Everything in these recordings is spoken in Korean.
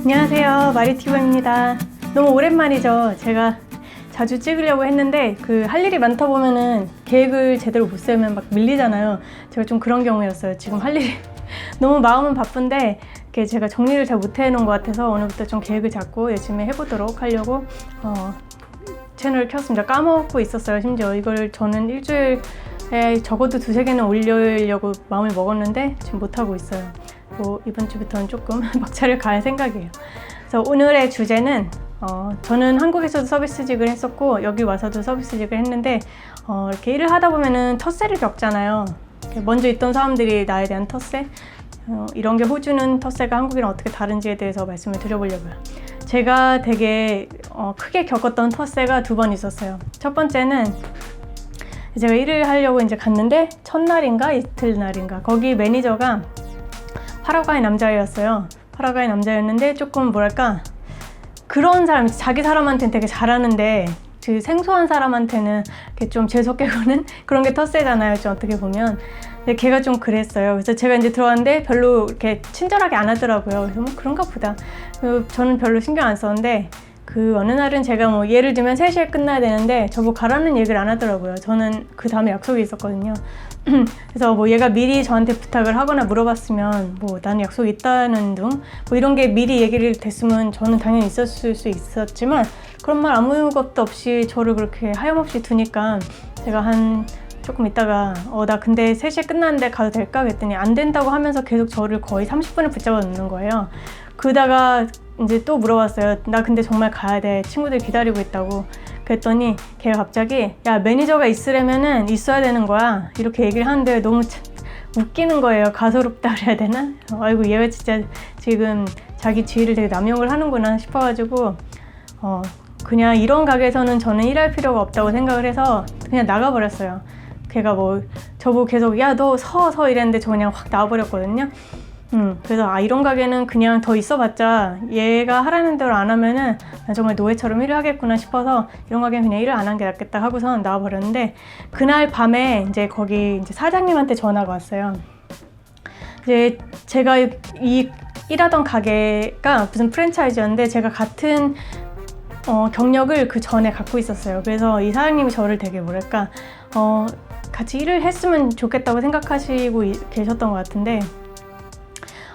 안녕하세요, 마리티브입니다. 너무 오랜만이죠. 제가 자주 찍으려고 했는데 할 일이 많다 보면은 계획을 제대로 못 세우면 막 밀리잖아요. 제가 좀 그런 경우였어요. 지금 할 일이 너무 마음은 바쁜데 제가 정리를 잘 못 해놓은 것 같아서 오늘부터 좀 계획을 잡고 열심히 해보도록 하려고 채널을 켰습니다. 까먹고 있었어요. 심지어 이걸 저는 일주일에 적어도 2-3개는 올리려고 마음을 먹었는데 지금 못하고 있어요. 이번 주부터는 조금 박차를 가할 생각이에요. 그래서 오늘의 주제는 저는 한국에서도 서비스직을 했었고 여기 와서도 서비스직을 했는데 이렇게 일을 하다 보면은 텃세를 겪잖아요. 먼저 있던 사람들이 나에 대한 텃세, 이런 게 호주는 텃세가 한국이랑 어떻게 다른지에 대해서 말씀을 드려보려고요. 제가 되게 크게 겪었던 텃세가 2번 있었어요. 첫 번째는 제가 일을 하려고 이제 갔는데 첫날인가 이틀날인가 거기 매니저가 파라과이 남자였어요. 파라과이 남자였는데 조금 뭐랄까 그런 사람, 자기 사람한테는 되게 잘하는데 그 생소한 사람한테는 이렇게 좀 재수없게 구는 그런 게 텃세잖아요. 좀 어떻게 보면. 근데 걔가 좀 그랬어요. 그래서 제가 이제 들어왔는데 별로 이렇게 친절하게 안 하더라고요. 그래서 뭐 그런가 보다. 저는 별로 신경 안 썼는데 어느 날은 제가 예를 들면 3시에 끝나야 되는데 저보고 가라는 얘기를 안 하더라고요. 저는 그 다음에 약속이 있었거든요. 그래서 얘가 미리 저한테 부탁을 하거나 물어봤으면 나는 약속이 있다는 둥 이런 게 미리 얘기를 됐으면 저는 당연히 있었을 수 있었지만 그런 말 아무것도 없이 저를 그렇게 하염없이 두니까 제가 조금 있다가 나 근데 3시에 끝났는데 가도 될까? 그랬더니 안 된다고 하면서 계속 저를 거의 30분을 붙잡아 놓는 거예요. 그러다가 이제 또 물어봤어요. 나 근데 정말 가야 돼. 친구들 기다리고 있다고. 그랬더니 걔가 갑자기 야, 매니저가 있으려면은 있어야 되는 거야. 이렇게 얘기를 하는데 너무 웃기는 거예요. 가소롭다 그래야 되나? 아이고 얘가 진짜 지금 자기 지위를 되게 남용을 하는구나 싶어가지고 그냥 이런 가게에서는 저는 일할 필요가 없다고 생각을 해서 그냥 나가버렸어요. 걔가 저보고 계속 야, 너 서 이랬는데 저 그냥 확 나와버렸거든요. 그래서 이런 가게는 그냥 더 있어봤자 얘가 하라는 대로 안 하면은 나 정말 노예처럼 일을 하겠구나 싶어서 이런 가게는 그냥 일을 안 한 게 낫겠다 하고선 나와버렸는데 그날 밤에 이제 거기 사장님한테 전화가 왔어요. 이제 제가 일하던 가게가 무슨 프랜차이즈였는데 제가 같은 경력을 그 전에 갖고 있었어요. 그래서 이 사장님이 저를 되게 뭐랄까 같이 일을 했으면 좋겠다고 생각하시고 계셨던 것 같은데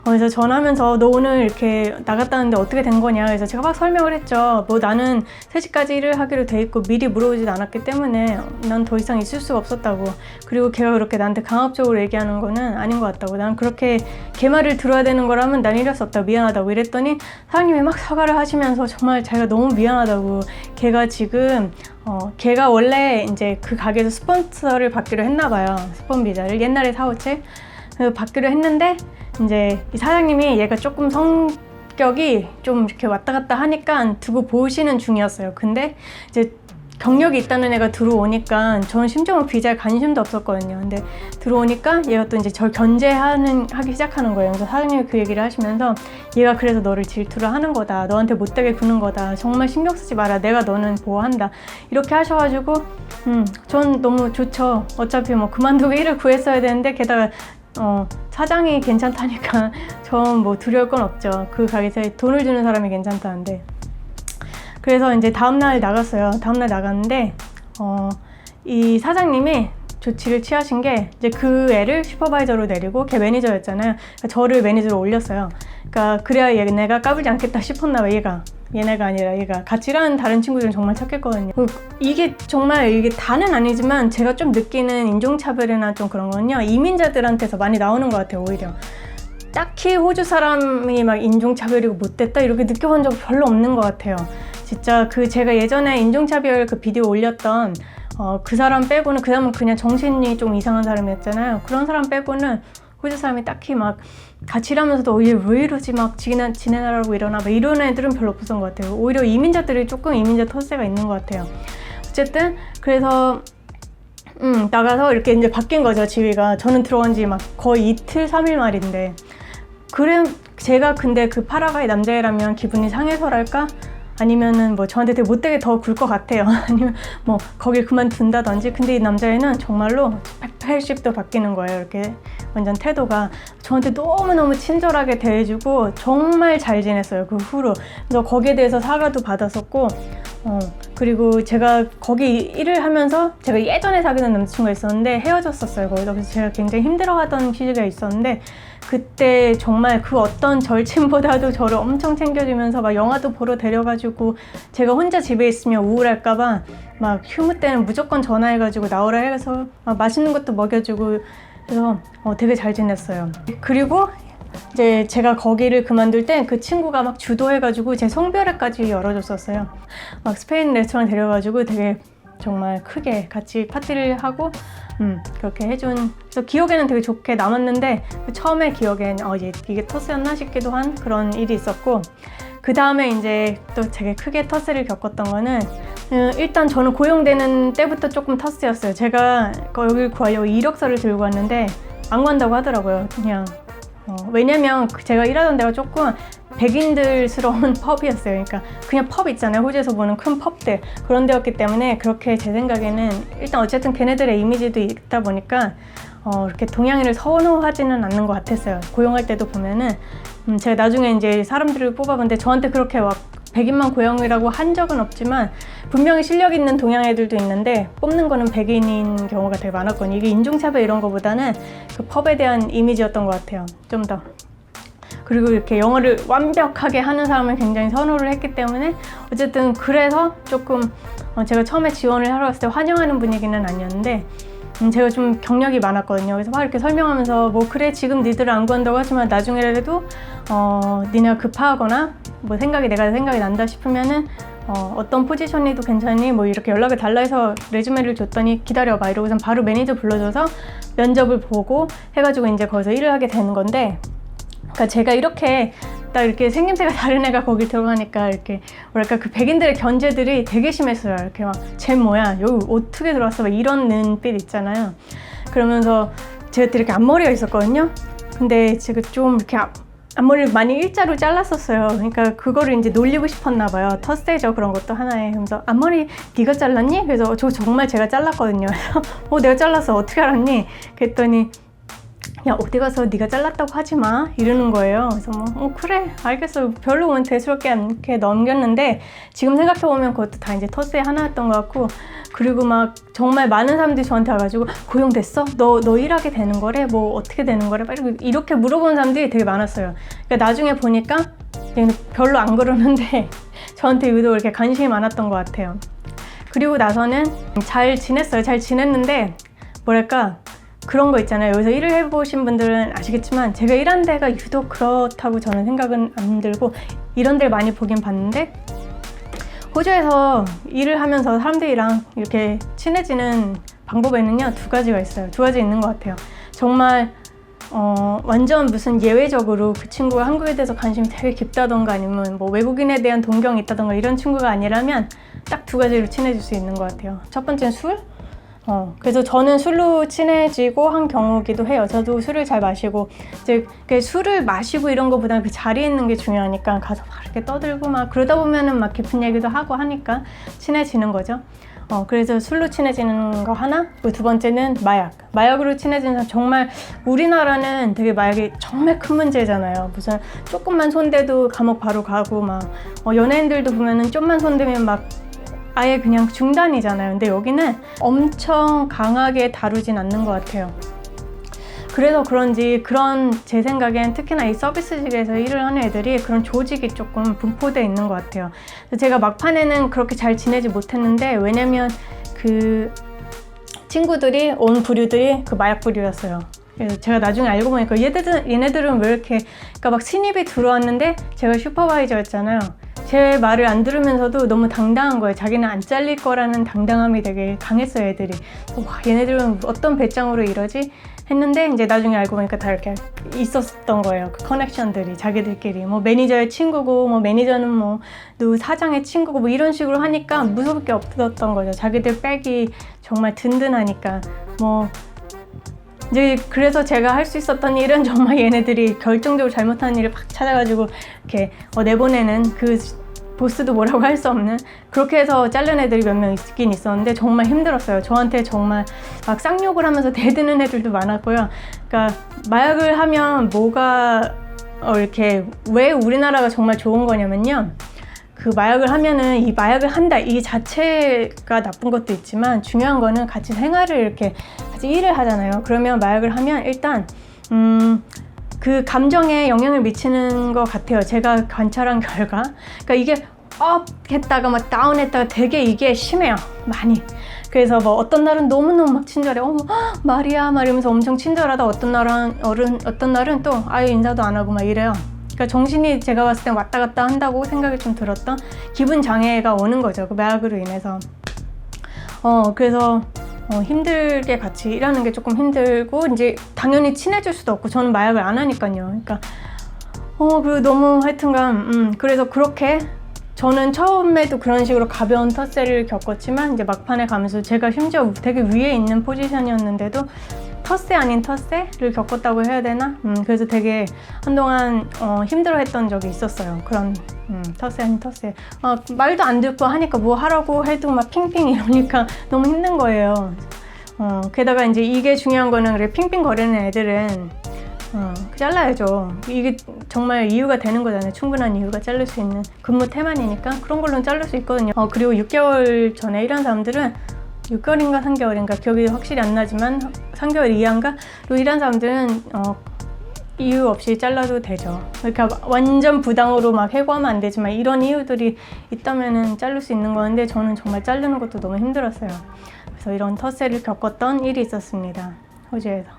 그래서 전화하면서 너 오늘 이렇게 나갔다는데 어떻게 된 거냐. 그래서 제가 막 설명을 했죠. 나는 3시까지 일을 하기로 돼 있고 미리 물어보지도 않았기 때문에 난 더 이상 있을 수가 없었다고. 그리고 걔가 그렇게 나한테 강압적으로 얘기하는 거는 아닌 것 같다고. 난 그렇게 걔 말을 들어야 되는 거라면 난 이럴 수 없다고. 미안하다고 이랬더니 사장님이 막 사과를 하시면서 정말 자기가 너무 미안하다고. 걔가 지금 걔가 원래 이제 그 가게에서 스폰서를 받기로 했나 봐요. 스폰 비자를 옛날에 사오체 받기로 했는데 이제 이 사장님이 얘가 조금 성격이 좀 이렇게 왔다 갔다 하니까 두고 보시는 중이었어요. 근데 이제 경력이 있다는 애가 들어오니까 저는 심지어 비자에 관심도 없었거든요. 근데 들어오니까 얘가 또 이제 절 견제하기 시작하는 거예요. 그래서 사장님이 그 얘기를 하시면서 얘가 그래서 너를 질투를 하는 거다. 너한테 못되게 구는 거다. 정말 신경 쓰지 마라. 내가 너는 보호한다. 이렇게 하셔가지고 전 너무 좋죠. 어차피 그만두고 일을 구했어야 되는데 게다가 사장이 괜찮다니까 전 두려울 건 없죠. 그 가게에서 돈을 주는 사람이 괜찮다는데. 그래서 이제 다음날 나갔어요. 다음날 나갔는데 이 사장님이 조치를 취하신 게 이제 그 애를 슈퍼바이저로 내리고 걔 매니저였잖아요. 그러니까 저를 매니저로 올렸어요. 그러니까 그래야 얘네가 까불지 않겠다 싶었나 봐요. 얘네가 아니라 얘가 같이 일하는 다른 친구들은 정말 착했거든요. 이게 정말 이게 다는 아니지만 제가 좀 느끼는 인종차별이나 좀 그런 거는요 이민자들한테서 많이 나오는 것 같아요. 오히려 딱히 호주 사람이 막 인종차별이고 못됐다 이렇게 느껴본 적 별로 없는 것 같아요. 진짜 제가 예전에 인종차별 비디오 올렸던 그 사람 빼고는 그 사람은 그냥 정신이 좀 이상한 사람이었잖아요. 그런 사람 빼고는 호주 사람이 딱히 막 같이 일하면서도 얘 왜 이러지 막 지내나라고 이러나 막 이런 애들은 별로 없었던 것 같아요. 오히려 이민자들이 조금 이민자 텃세가 있는 것 같아요. 어쨌든 그래서 나가서 이렇게 이제 바뀐 거죠. 지위가. 저는 들어온 지 막 거의 이틀 3일 말인데 그래 제가 근데 그 파라과이 남자애라면 기분이 상해서랄까 아니면은 뭐 저한테 되게 못되게 더 굴 것 같아요. 아니면 뭐 거길 그만둔다든지. 근데 이 남자애는 정말로 180도 바뀌는 거예요. 이렇게 완전 태도가. 저한테 너무너무 친절하게 대해주고 정말 잘 지냈어요, 그 후로. 그래서 거기에 대해서 사과도 받았었고, 그리고 제가 거기 일을 하면서 제가 예전에 사귀는 남자친구가 있었는데 헤어졌었어요, 거기서. 그래서 제가 굉장히 힘들어하던 시기가 있었는데, 그때 정말 그 어떤 절친보다도 저를 엄청 챙겨주면서 막 영화도 보러 데려가지고, 제가 혼자 집에 있으면 우울할까봐 막 휴무 때는 무조건 전화해가지고 나오라 해서 막 맛있는 것도 먹여주고, 그래서 되게 잘 지냈어요. 그리고 이제 제가 거기를 그만둘 때 그 친구가 막 주도해가지고 제 성별회까지 열어줬었어요. 막 스페인 레스토랑 데려가지고 되게 정말 크게 같이 파티를 하고 그렇게 해준. 그래서 기억에는 되게 좋게 남았는데, 처음에 기억엔 이게 터스였나 싶기도 한 그런 일이 있었고, 그 다음에 이제 또 되게 크게 터스를 겪었던 거는, 일단 저는 고용되는 때부터 조금 터스였어요. 제가 여기 구하려고 이력서를 들고 왔는데 안 구한다고 하더라고요. 그냥 왜냐면 제가 일하던 데가 조금 백인들스러운 펍이었어요. 그러니까 그냥 펍 있잖아요, 호주에서 보는 큰 펍들, 그런 데였기 때문에 그렇게 제 생각에는 일단 어쨌든 걔네들의 이미지도 있다 보니까 이렇게 동양인을 선호하지는 않는 것 같았어요. 고용할 때도 보면은 제가 나중에 이제 사람들을 뽑아봤는데 저한테 그렇게 막 백인만 고용이라고 한 적은 없지만 분명히 실력 있는 동양 애들도 있는데 뽑는 거는 백인인 경우가 되게 많았거든요. 이게 인종차별 이런 거보다는 그 펍에 대한 이미지였던 것 같아요, 좀 더. 그리고 이렇게 영어를 완벽하게 하는 사람을 굉장히 선호를 했기 때문에 어쨌든 그래서 조금 제가 처음에 지원을 하러 갔을 때 환영하는 분위기는 아니었는데, 제가 좀 경력이 많았거든요. 그래서 막 이렇게 설명하면서 뭐 그래 지금 니들을 안 구한다고 하지만 나중에라도 니네가 급하거나 뭐 내가 생각이 난다 싶으면은 어떤 포지션이도 괜찮니? 뭐 이렇게 연락을 달라 해서 레주메를 줬더니 기다려봐 이러고선 바로 매니저 불러줘서 면접을 보고 해가지고 이제 거기서 일을 하게 되는 건데, 그러니까 제가 이렇게 딱 이렇게 생김새가 다른 애가 거기 들어가니까 이렇게 뭐랄까 그 백인들의 견제들이 되게 심했어요. 이렇게 막 쟤 뭐야 여기 어떻게 들어왔어 막 이런 눈빛 있잖아요. 그러면서 제가 이렇게 앞머리가 있었거든요. 근데 제가 좀 이렇게 앞머리를 많이 일자로 잘랐었어요. 그러니까 그거를 이제 놀리고 싶었나 봐요. 텃세죠, 그런 것도 하나에. 그래서 앞머리 네가 잘랐니? 그래서 저 정말 제가 잘랐거든요. 그래서 내가 잘랐어 어떻게 알았니? 그랬더니 야 어디 가서 네가 잘랐다고 하지 마 이러는 거예요. 그래서 그래 알겠어 별로 보면 대수롭게 않게 넘겼는데, 지금 생각해보면 그것도 다 이제 터스의 하나였던 것 같고, 그리고 막 정말 많은 사람들이 저한테 와가지고 고용됐어? 너 일하게 되는 거래? 뭐 어떻게 되는 거래? 이렇게 물어보는 사람들이 되게 많았어요. 그러니까 나중에 보니까 별로 안 그러는데 저한테 유독 이렇게 관심이 많았던 것 같아요. 그리고 나서는 잘 지냈어요. 잘 지냈는데 뭐랄까 그런 거 있잖아요. 여기서 일을 해보신 분들은 아시겠지만 제가 일한 데가 유독 그렇다고 저는 생각은 안 들고, 이런 데를 많이 보긴 봤는데, 호주에서 일을 하면서 사람들이랑 이렇게 친해지는 방법에는요 2가지가 있어요. 2가지 있는 것 같아요. 정말 완전 무슨 예외적으로 그 친구가 한국에 대해서 관심이 되게 깊다던가 아니면 뭐 외국인에 대한 동경이 있다던가 이런 친구가 아니라면 딱 2가지로 친해질 수 있는 것 같아요. 첫 번째는 술? 그래서 저는 술로 친해지고 한 경우기도 해요. 저도 술을 잘 마시고, 이제 술을 마시고 이런 거보다는 그 자리에 있는 게 중요하니까 가서 막 이렇게 떠들고 막 그러다 보면은 막 깊은 얘기도 하고 하니까 친해지는 거죠. 그래서 술로 친해지는 거 하나, 그리고 2번째는 마약으로 친해지는 사람. 정말 우리나라는 되게 마약이 정말 큰 문제잖아요. 무슨 조금만 손대도 감옥 바로 가고 막 연예인들도 보면은 좀만 손대면 막 아예 그냥 중단이잖아요. 근데 여기는 엄청 강하게 다루진 않는 것 같아요. 그래서 그런지 제 생각엔 특히나 이 서비스직에서 일을 하는 애들이 그런 조직이 조금 분포되어 있는 것 같아요. 제가 막판에는 그렇게 잘 지내지 못했는데, 왜냐면 그 친구들이 온 부류들이 그 마약 부류였어요. 그래서 제가 나중에 알고 보니까 얘네들은 왜 이렇게, 그러니까 막 신입이 들어왔는데 제가 슈퍼바이저였잖아요. 제 말을 안 들으면서도 너무 당당한 거예요. 자기는 안 잘릴 거라는 당당함이 되게 강했어요, 애들이. 와, 얘네들은 어떤 배짱으로 이러지? 했는데 이제 나중에 알고 보니까 다 이렇게 있었던 거예요. 그 커넥션들이 자기들끼리. 뭐 매니저의 친구고, 뭐 매니저는 뭐 누구 사장의 친구고, 뭐 이런 식으로 하니까 무서울 게 없었던 거죠. 자기들 백이 정말 든든하니까. 뭐 이제 그래서 제가 할 수 있었던 일은 정말 얘네들이 결정적으로 잘못한 일을 막 찾아가지고 이렇게 내보내는 그 보스도 뭐라고 할 수 없는, 그렇게 해서 자른 애들이 몇 명 있긴 있었는데 정말 힘들었어요. 저한테 정말 막 쌍욕을 하면서 대드는 애들도 많았고요. 그러니까 마약을 하면 뭐가 이렇게 왜 우리나라가 정말 좋은 거냐면요, 그 마약을 하면은 이 마약을 한다 이 자체가 나쁜 것도 있지만 중요한 거는 같이 생활을 이렇게 같이 일을 하잖아요. 그러면 마약을 하면 일단 그 감정에 영향을 미치는 것 같아요. 제가 관찰한 결과. 그러니까 이게 업 했다가 막 다운 했다가 되게 이게 심해요. 많이. 그래서 뭐 어떤 날은 너무너무 막 친절해. 어머 말이야 막 이러면서 엄청 친절하다. 어떤 날은 또 아예 인사도 안 하고 막 이래요. 그러니까 정신이 제가 봤을 땐 왔다 갔다 한다고 생각이 좀 들었던 기분 장애가 오는 거죠. 그 마약으로 인해서. 그래서 힘들게 같이 일하는 게 조금 힘들고, 이제 당연히 친해질 수도 없고, 저는 마약을 안 하니까요. 그러니까 그리고 너무 하여튼간 그래서 그렇게 저는 처음에도 그런 식으로 가벼운 텃세를 겪었지만 이제 막판에 가면서 제가 심지어 되게 위에 있는 포지션이었는데도 텃세 아닌 텃세를 겪었다고 해야 되나? 그래서 되게 한동안 힘들어했던 적이 있었어요. 그런 텃세 아닌 텃세. 말도 안 듣고 하니까 뭐 하라고 해도 막 핑핑 이러니까 너무 힘든 거예요. 게다가 이제 이게 중요한 거는, 그래 핑핑 거리는 애들은 잘라야죠. 이게 정말 이유가 되는 거잖아요. 충분한 이유가 자를 수 있는 근무 태만이니까 그런 걸로는 자를 수 있거든요. 그리고 6개월 전에 일한 사람들은 6개월인가 3개월인가 기억이 확실히 안 나지만 3개월 이하인가 로 일한 사람들은 이유 없이 잘라도 되죠. 그러니까 완전 부당으로 막 해고하면 안 되지만 이런 이유들이 있다면은 자를 수 있는 건데, 저는 정말 자르는 것도 너무 힘들었어요. 그래서 이런 텃세를 겪었던 일이 있었습니다. 호주에서.